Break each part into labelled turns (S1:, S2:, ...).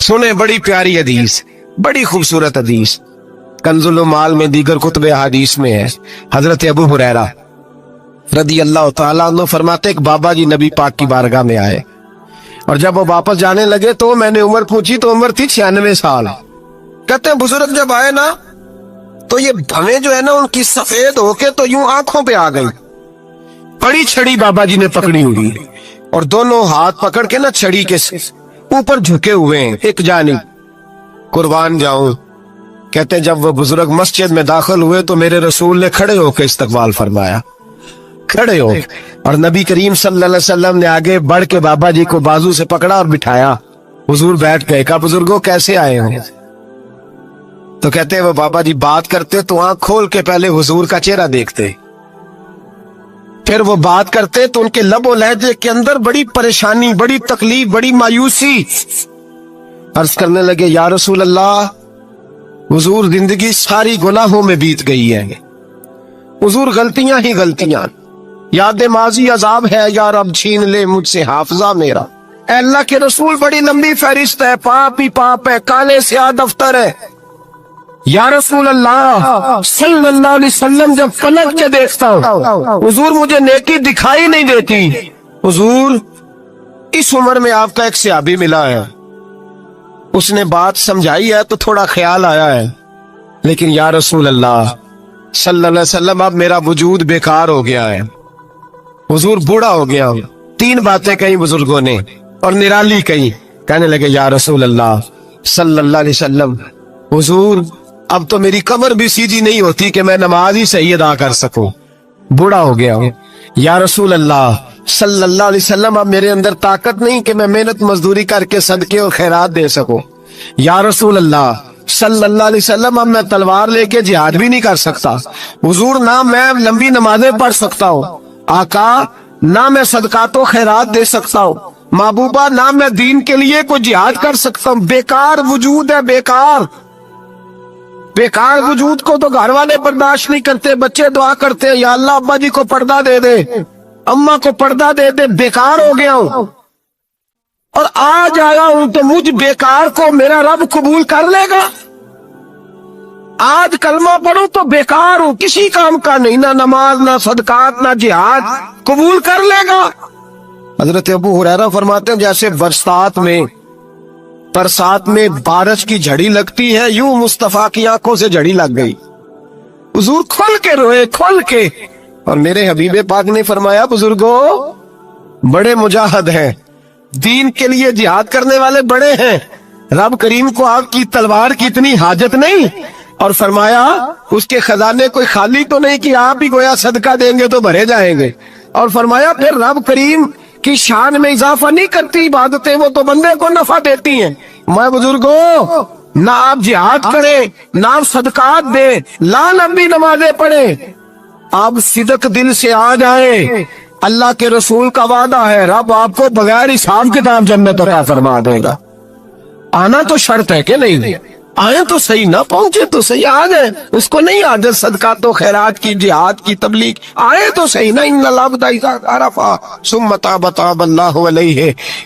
S1: सुने बड़ी प्यारी हदीस, बड़ी खूबसूरत हदीस, कंजुल माल में दीगर कुतुब हदीस में है। हजरत अबू हुरैरा रदी अल्लाह तआला अन्हु फरमाते एक बाबा जी नबी पाक की बारगाह में आए और जब वो वापस जाने लगे तो मैंने उम्र पूछी तो उम्र थी 96 साल। कहते हैं बुजुर्ग जब आए ना तो ये भवें जो है ना उनकी सफेद होके तो यूं आंखों पे आ गई। बड़ी छड़ी बाबा जी ने पकड़ी हुई और दोनों हाथ पकड़ के ना छड़ी के ऊपर झुके हुए हैं एक जानिब। कुर्बान जाऊं, कहते जब वो बुजुर्ग मस्जिद में दाखिल हुए तो मेरे रसूल ने खड़े होकर इस्तकबाल फरमाया, खड़े हो, और नबी करीम सल्लल्लाहु अलैहि वसल्लम ने आगे बढ़ के बाबा जी को बाजू से पकड़ा और बिठाया। हुजूर बैठ गए। कहा बुजुर्गों कैसे आए हो? तो कहते वो बाबा जी बात करते तो आंख खोल के पहले हुजूर का चेहरा देखते, फिर वो बात करते तो उनके लबो लहजे के अंदर बड़ी परेशानी, बड़ी तकलीफ, बड़ी मायूसी। अर्ज करने लगे या रसूल अल्लाह, हुजूर जिंदगी सारी गुनाहों में बीत गई है, हुजूर गलतियां ही गलतियां, याद माजी अजाब है, यार अब छीन ले मुझसे हाफजा मेरा। अल्लाह के रसूल बड़ी लंबी फहरिस्त है, पाप ही पाप है, काले स्याह दफ्तर है। या रसूल अल्लाह सल्लल्लाहु अलैहि वसल्लम जब पलट के देखता हूँ हुजूर मुझे नेकी दिखाई नहीं देती। हुजूर इस उम्र में आपका एक सहाबी मिला है, उसने बात समझाई है तो थोड़ा ख्याल आया है, लेकिन या रसूल अल्लाह सल्लल्लाहु अलैहि वसल्लम अब मेरा वजूद बेकार हो गया है, हुजूर बूढ़ा हो गया हूं। 3 बातें कही बुजुर्गों ने और निराली कही। कहने लगे या रसूल अल्लाह सल्लल्लाहु अलैहि वसल्लम, हुजूर अब तो मेरी कमर भी सीधी नहीं होती कि मैं नमाज ही सही अदा कर सकूं, बूढ़ा हो गया हूं। या रसूल अल्लाह सल्लल्लाहु अलैहि वसल्लम अब मेरे अंदर ताकत नहीं कि मैं मेहनत मजदूरी करके सदके और खैरात दे सकूं। या रसूल अल्लाह सल्लल्लाहु अलैहि वसल्लम अब मैं तलवार लेके जिहाद भी नहीं कर सकता। हुजूर ना मैं लंबी नमाजें पढ़ सकता हूँ आका, ना मैं सदकातो खैरात दे सकता हूँ महबूबा, ना मैं दीन के लिए कोई जिहाद कर सकता हूँ। बेकार वजूद है, बेकार बेकार वजूद को तो घर वाले बर्दाश्त नहीं करते, बच्चे दुआ करते हैं या अल्लाह अब्बा जी को पर्दा दे दे, अम्मा को पर्दा दे दे, बेकार हो गया हूं और आज आया हूं तो मुझ बेकार को मेरा रब कबूल कर लेगा। आज कलमा पढ़ूं तो बेकार हूं, किसी काम का नहीं, ना नमाज ना सदकात ना जिहाद, कबूल कर लेगा। हजरत अबू हुरैरा फरमाते हैं जैसे बरसात में बारिश की झड़ी लगती है, यूं मुस्तफा की आंखों से झड़ी लग गई। हुजूर खोल के रोए, खोल के। और मेरे हबीबे पाक ने फरमाया बुजुर्गों बड़े मुजाहिद हैं, दीन के लिए जिहाद करने वाले बड़े हैं, रब करीम को आपकी तलवार की इतनी हाजत नहीं। और फरमाया उसके खजाने कोई खाली तो नहीं कि आप ही गोया सदका देंगे तो भरे जाएंगे। और फरमाया फिर रब करीम की शान में इजाफा नहीं करती इबादतें, वो तो बंदे को नफा देती हैं। मैं बुजुर्गों ना आप जिहाद करें, ना आप सदकात दे, ला लंबी नमाजें पढ़े, आप सिदक दिल से आ जाए, अल्लाह के रसूल का वादा है रब आपको बगैर हिसाब किताब जन्नत अता फरमा देगा। आना तो शर्त है कि नहीं, आए तो सही, ना पहुंचे तो सही, आ गए उसको नहीं आदत सदका तो खैरात की, जिहाद की, तबलीग, आए तो सही ना।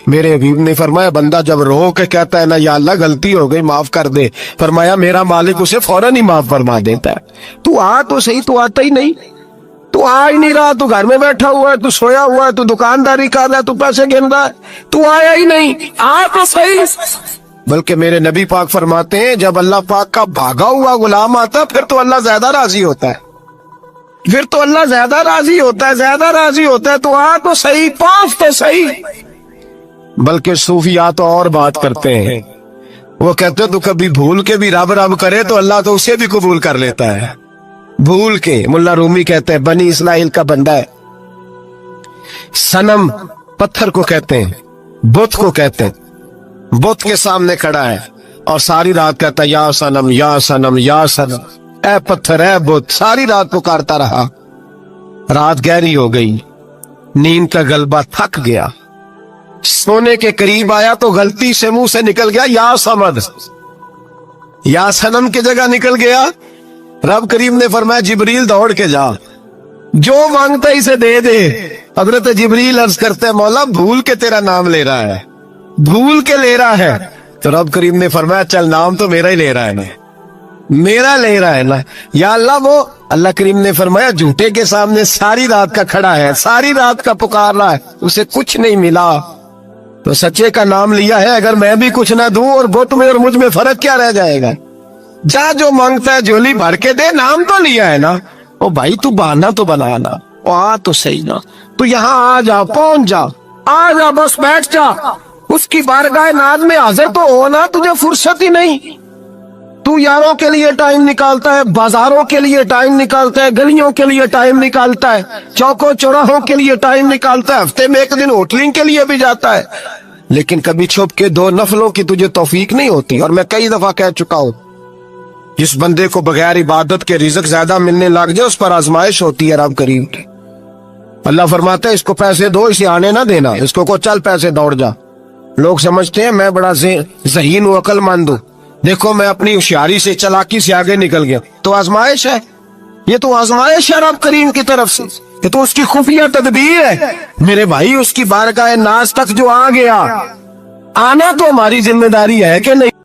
S1: मेरे हबीब ने फरमाया बंदा जब रो के कहता है ना या अल्लाह गलती हो गई माफ कर दे, फरमाया मेरा मालिक उसे फौरन ही माफ फरमा देता है। तू आ तो सही, तू आता ही नहीं, तू आ ही नहीं रहा, तू घर में बैठा हुआ है, तू सोया हुआ है, तू दुकानदारी कर रहा है, तू पैसे गिन रहा है, तू आया ही नहीं, आ तो सही। बल्कि मेरे नबी पाक फरमाते हैं जब अल्लाह पाक का भागा हुआ गुलाम आता फिर तो अल्लाह ज्यादा राजी होता है, फिर तो अल्लाह ज्यादा राजी होता है, ज्यादा राजी होता है। तो आ तो सही, पास तो सही। बल्कि सूफिया तो और बात करते हैं, वो कहते हैं तू कभी भूल के भी रब रब करे तो अल्लाह तो उसे भी कबूल कर लेता है, भूल के। मुल्ला रूमी कहते हैं बनी इस्राइल का बंदा है, सनम पत्थर को कहते हैं, बुत को कहते हैं, बुत के सामने खड़ा है और सारी रात कहता है या सनम या सनम या सनम, ए पत्थर ए बुत, सारी रात पुकारता रहा। रात गहरी हो गई, नींद का गलबा थक गया, सोने के करीब आया तो गलती से मुंह से निकल गया या समद, या सनम की जगह निकल गया। रब करीम ने फरमाया जिब्रील दौड़ के जा, जो मांगता इसे दे दे। हजरत जिब्रील अर्ज करते मौला भूल के तेरा नाम ले रहा है, भूल के ले रहा है, تو رب کریم نے فرمایا چل نام تو میرا ہی لے رہا ہے نا، میرا لے رہا ہے نا یا اللہ. وہ اللہ کریم نے فرمایا جھوٹے کے سامنے ساری رات کا کھڑا ہے، ساری رات کا پکار رہا ہے، اسے کچھ نہیں ملا، تو سچے کا نام لیا ہے. اگر میں بھی کچھ نہ دوں اور بت میں اور مجھ میں فرق کیا رہ جائے گا؟ جا جو مانگتا ہے جھولی بھر کے دے، نام تو لیا ہے نا. او بھائی تو بہانا تو بنانا، او آ تو صحیح نا، تو یہاں آ جا، پہنچ جا، آ جا، بس بیٹھ جا، اس کی بارگاہ ناز میں حاضر تو ہونا. تجھے فرصت ہی نہیں. تو یاروں کے لیے ٹائم نکالتا ہے، بازاروں کے لیے ٹائم نکالتا ہے، گلیوں کے لیے ٹائم نکالتا ہے، چوکوں چوراہوں کے لیے ٹائم نکالتا ہے، ہفتے میں ایک دن ہوٹلنگ کے لیے بھی جاتا ہے، لیکن کبھی چھپ کے 2 نفلوں کی تجھے توفیق نہیں ہوتی. اور میں کئی دفعہ کہہ چکا ہوں، جس بندے کو بغیر عبادت کے رزق زیادہ ملنے لگ جائے اس پر آزمائش ہوتی ہے رب کریم کی. اللہ فرماتا ہے اس کو پیسے دو، اسے آنے نہ دینا، اس کو چل پیسے دوڑ جا. لوگ سمجھتے ہیں میں بڑا ذہین و عقل مند ہوں، دیکھو میں اپنی ہوشیاری سے، چلاکی سے آگے نکل گیا. تو آزمائش ہے، یہ تو آزمائش ہے رب کریم کی طرف سے، یہ تو اس کی خفیہ تدبیر ہے. میرے بھائی اس کی بارگاہ ناز تک جو آ گیا، آنا تو ہماری ذمہ داری ہے کہ نہیں؟